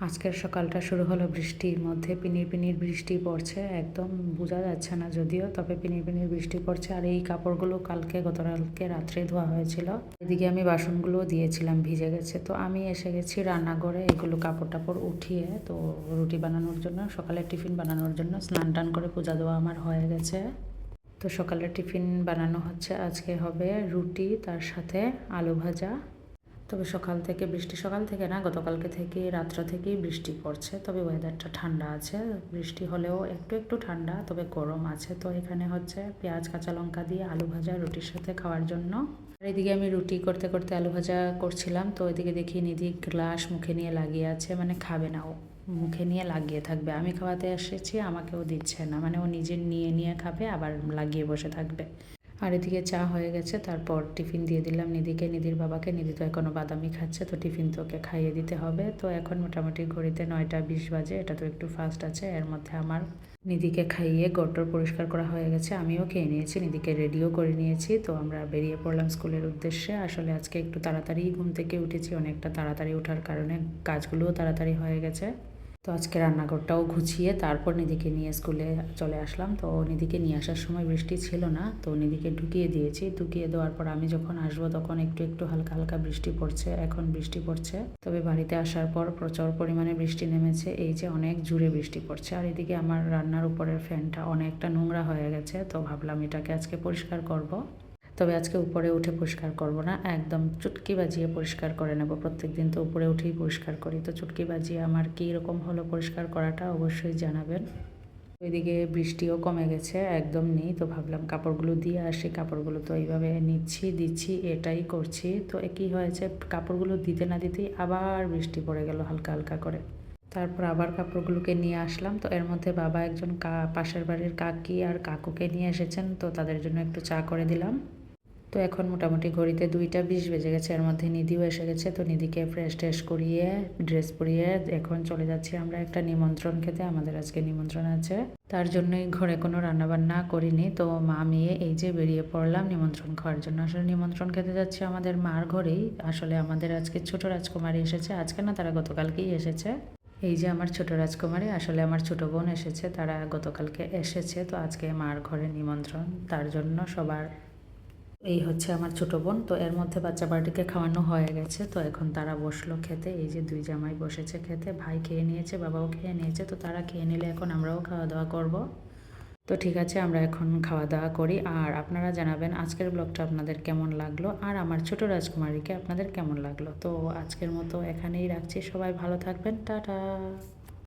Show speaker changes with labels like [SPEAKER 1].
[SPEAKER 1] আজকের সকালটা শুরু হলো বৃষ্টির মধ্যে। পিনির পিনির বৃষ্টি পড়ছে, একদম বোঝা যাচ্ছে না যদিও, তবে পিনির পিনির বৃষ্টি পড়ছে। আর এই কাপড়গুলো গতকালকে রাত্রে ধোয়া হয়েছিল। এদিকে আমি বাসনগুলো দিয়েছিলাম, ভিজে গেছে। তো আমি এসে গেছি রান্নাঘরে এগুলো কাপড় টাপড় উঠিয়ে, তো রুটি বানানোর জন্য, সকালে টিফিন বানানোর জন্য স্নান টান করে পূজা দেওয়া আমার হয়ে গেছে। তো সকালের টিফিন বানানো হচ্ছে, আজকে হবে রুটি, তার সাথে আলু ভাজা। তবে সকাল থেকে না, গতকালকে থেকে রাত্র থেকেই বৃষ্টি পড়ছে। তবে ওয়েদারটা ঠান্ডা আছে, বৃষ্টি হলেও একটু একটু ঠান্ডা, তবে গরম আছে। তো এখানে হচ্ছে পেঁয়াজ কাঁচা লঙ্কা দিয়ে আলু ভাজা রুটির সাথে খাওয়ার জন্য। আর এদিকে আমি রুটি করতে করতে আলু ভাজা করছিলাম। তো এদিকে দেখি নিধি গ্লাস মুখে নিয়ে লাগিয়ে আছে, মানে খাবে না ও, মুখে নিয়ে লাগিয়ে থাকবে। আমি খাওয়াতে এসেছি, আমাকেও দিচ্ছে না, মানে ও নিজে নিয়ে নিয়ে খাবে আবার লাগিয়ে বসে থাকবে। আর এদিকে চা হয়ে গেছে, তারপর টিফিন দিয়ে দিলাম নিধিকে, নিধির বাবাকে। নিধি তো এখনও বাদামি খাচ্ছে, তো টিফিন তো ওকে খাইয়ে দিতে হবে। তো এখন মোটামুটি ঘড়িতে 9টা 20 বাজে, এটা তো একটু ফাস্ট আছে। এর মধ্যে আমার নিধিকে খাইয়ে গটর পরিষ্কার করা হয়ে গেছে, আমিও খেয়ে নিয়েছি, নিধিকে রেডিও করে নিয়েছি। তো আমরা বেরিয়ে পড়লাম স্কুলের উদ্দেশ্যে। আসলে আজকে একটু তাড়াতাড়ি ঘুম থেকে উঠেছি, অনেকটা তাড়াতাড়ি ওঠার কারণে কাজগুলোও তাড়াতাড়ি হয়ে গেছে। তো আজকে রান্নাঘরটাও গুছিয়ে তারপর নিধিকে নিয়ে স্কুলে চলে আসলাম। তো নিধিকে নিয়ে আসার সময় বৃষ্টি ছিল না, তো নিধিকে ঢুকিয়ে দিয়েছি। ঢুকিয়ে দেওয়ার পর আমি যখন আসবো তখন একটু একটু হালকা হালকা বৃষ্টি পড়ছে, এখন বৃষ্টি পড়ছে। তবে বাড়িতে আসার পর প্রচুর পরিমাণে বৃষ্টি নেমেছে, এই যে অনেক জোরে বৃষ্টি পড়ছে। আর এদিকে আমার রান্নার উপরের ফ্যানটা অনেকটা নোংরা হয়ে গেছে, তো ভাবলাম এটাকে আজকে পরিষ্কার করব। তবে আজকে উপরে উঠে পরিষ্কার করব না, একদম চুটকি বাজিয়ে পরিষ্কার করে নেব। প্রত্যেক দিন তো উপরে উঠেই পরিষ্কার করি, তো চুটকি বাজিয়ে আমার কী রকম হলো পরিষ্কার করাটা অবশ্যই জানাবেন। ওইদিকে বৃষ্টিও কমে গেছে, একদম নেই। তো ভাবলাম কাপড়গুলো দিয়ে আসি, কাপড়গুলো তো এইভাবে নিচ্ছি দিচ্ছি এটাই করছি। তো একই হয়েছে, কাপড়গুলো দিতে না দিতেই আবার বৃষ্টি পড়ে গেল হালকা হালকা করে। তারপর আবার কাপড়গুলোকে নিয়ে আসলাম। তো এর মধ্যে বাবা একজন পাশের বাড়ির কাকি আর কাকুকে নিয়ে এসেছেন, তো তাদের জন্য একটু চা করে দিলাম। তো এখন মোটামুটি ঘড়িতে 2টা 20 বেজে গেছে, এর মধ্যে নিধিও এসে গেছে। তো নিধিকে ফ্রেশ ট্রেশ করিয়ে ড্রেস পরিয়ে এখন চলে যাচ্ছি আমরা একটা নিমন্ত্রণ খেতে। আমাদের আজকে নিমন্ত্রণ আছে, তার জন্যই ঘরে কোনো রান্নাবান্না করিনি। তো মা মেয়ে এই যে বেরিয়ে পড়লাম নিমন্ত্রণ খাওয়ার জন্য। আসলে নিমন্ত্রণ খেতে যাচ্ছি আমাদের মার ঘরেই। আসলে আমাদের আজকে ছোট রাজকুমারী এসেছে, আজকে না, তারা গতকালকেই এসেছে। এই যে আমার ছোট রাজকুমারী, আসলে আমার ছোট বোন এসেছে, তারা গতকালকে এসেছে। তো আজকে মার ঘরে নিমন্ত্রণ, তার জন্য সবার। এই হচ্ছে আমার ছোট বোন। তো এর মধ্যে বাচ্চা পার্টিকে খাওয়ানো হয়ে গেছে, তো এখন তারা বসলো খেতে। এই যে দুই জামাই বসেছে খেতে, ভাই খেয়ে নিয়েছে, বাবাও খেয়ে নিয়েছে। তো তারা খেয়ে নিলে এখন আমরাও খাওয়া দাওয়া করব। তো ঠিক আছে, আমরা এখন খাওয়া দাওয়া করি। আর আপনারা জানাবেন আজকের ব্লগটা আপনাদের কেমন লাগলো, আর আমার ছোট রাজকুমারীকে আপনাদের কেমন লাগলো। তো আজকের মতো এখানেই রাখছি, সবাই ভালো থাকবেন, টাটা।